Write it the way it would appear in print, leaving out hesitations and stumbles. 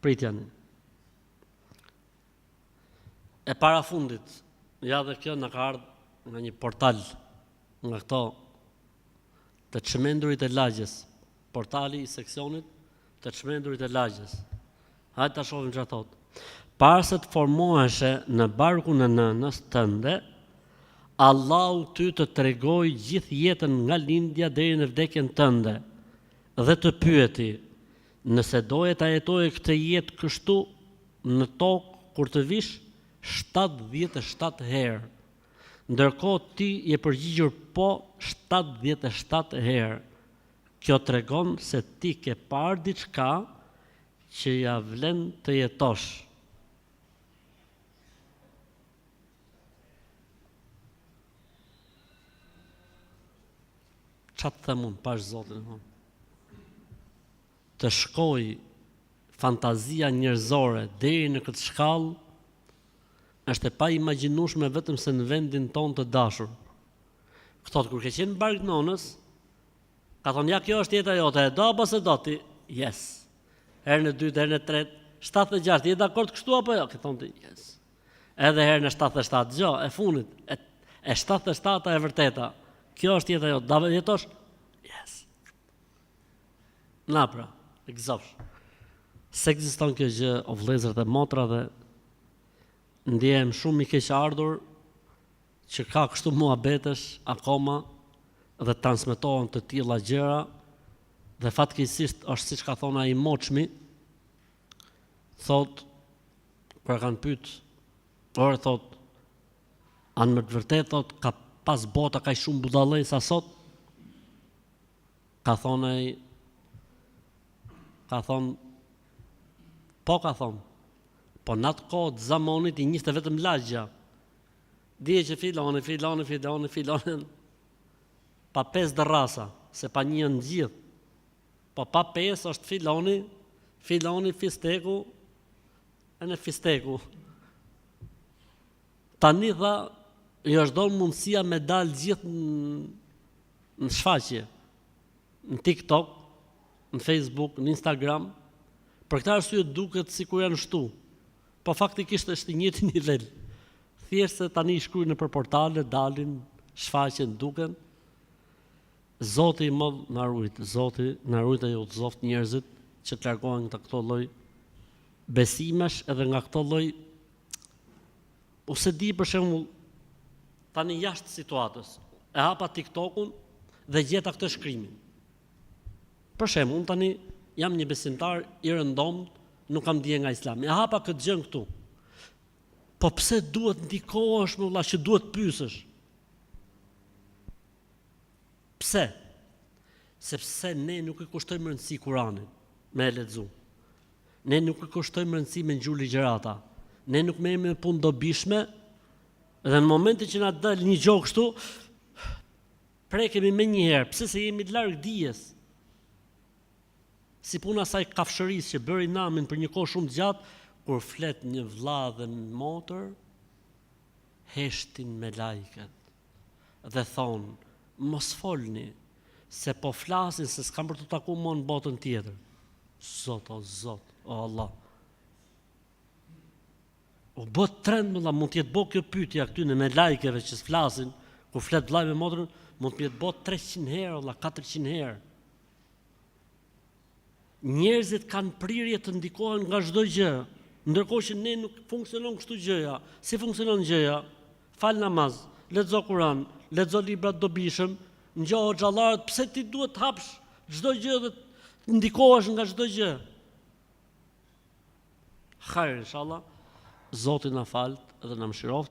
Pritjani. E para fundit, ja dhe kjo në ka ardhë nga një portal, nga këto të çmendurit e lagjes, portali i seksionit të çmendurit e lagjes. Hajde ta shohim çfarë thotë. Para se të formoheshe në barkun e nënës tënde, Allahu ty të tregoj gjithë jetën nga lindja deri në vdekjen tënde dhe të pyeti, nëse doje ta jetoje këtë jetë kështu në tokë kur të vish 77 herë, ndërkohë ti je përgjigjur po 77 herë. Kjo tregon se ti ke parë diçka që ja vlen të jetosh. Qa të them unë, pash Zotin, të shkoj fantazia njerëzore deri në këtë shkallë, është e pa imagjinueshme vetëm se në vendin ton të dashur. Këto kur ke qenë në bark nonës, ka thonë, ja, kjo është jeta jote, e do apo se do ti? Yes. Herën e dytë, herën e tretë, 76, je dakord kështu apo jo? Ke thonë ti, yes. Edhe herën e 77, gjo, e funit, e 77 e vërteta. Kjo është jeta jote, da jetosh? Yes. Na pra, e gëzofsh. Se ekziston kjo gjë, o vëllezër dhe motra, dhe ndjehem shumë i keq ardhur që ka kështu muhabetesh akoma dhe transmetohen të tilla gjëra, dhe fatkeqësisht është siç ka thonë ai moçmi, thot, kur kanë pyet, por thot, anë më të vërtet thot, ka pas bota kaq shumë budallëj sa sot? Ka thonë ai, ka thonë, po ka thonë, po në atë kohë të zamonit i njiste vetëm lagja. Dije që filonin, pa 5 dërrasa, se pa një në gjithë. Po pa 5 është filoni, fisteku, e në fisteku. Tani tha, i është dorë mundësia me dalë gjithë në shfaqje, në TikTok, në Facebook, në Instagram, për këtë arsye duket sikur janë shtu. Po faktikisht është i njëjti nivel. Thjesht se tani shkruajnë nëpër portale, dalin, shfaqen, duken. Zoti i madh na ruaj, Zoti na ruaj dhe ju zoft njerëzit që të largohen nga këto lloj besimesh edhe nga këto lloj, ose di për shembull, tani jashtë situatës, e hapa TikTokun dhe gjeta këtë shkrimin. Për shembull, unë tani jam një besimtar i rëndomt, nuk kam dije nga Islami. E hapa këtë gjë këtu. Po pse duhet ndikohesh me vëlla që duhet pyesësh? Pse? Sepse ne nuk i kushtojmë rëndësi Kuranit me e lexu. Ne nuk i kushtojmë rëndësi me ngjur ligjërata. Ne nuk merremi me punë dobishme, dhe në momentin që na dal një gjë kështu, prekemi menjëherë, pse se jemi larg dijes. Si puna saj kafshërisë që bëri namin për një kohë shumë të gjatë, kur flet një vëlla dhe një motër, heshtin me lajket dhe thonë, mos folni, se po flasin se s'kam për të taku më në botën tjetër. Zot, o Allah. U bët trend më la, mund t'jetë bo kjo pyetja këtyne me lajkeve që s'flasin, kur flet vllai me motrën, mund t'jetë bo 300 herë, Allah, 400 herë. Njerëzit kanë prirje të ndikohen nga çdo gjë, ndërkohë që ne nuk funksionon kështu gjëja. Si funksionon gjëja? Fal namaz, lexo Kur'an, lexo libra të dobishëm, ngjohu xhallarët, pse ti duhet të hapsh çdo gjë dhe të ndikohesh nga çdo gjë? Hajr inshallah, Zoti na falt dhe na mëshiroft.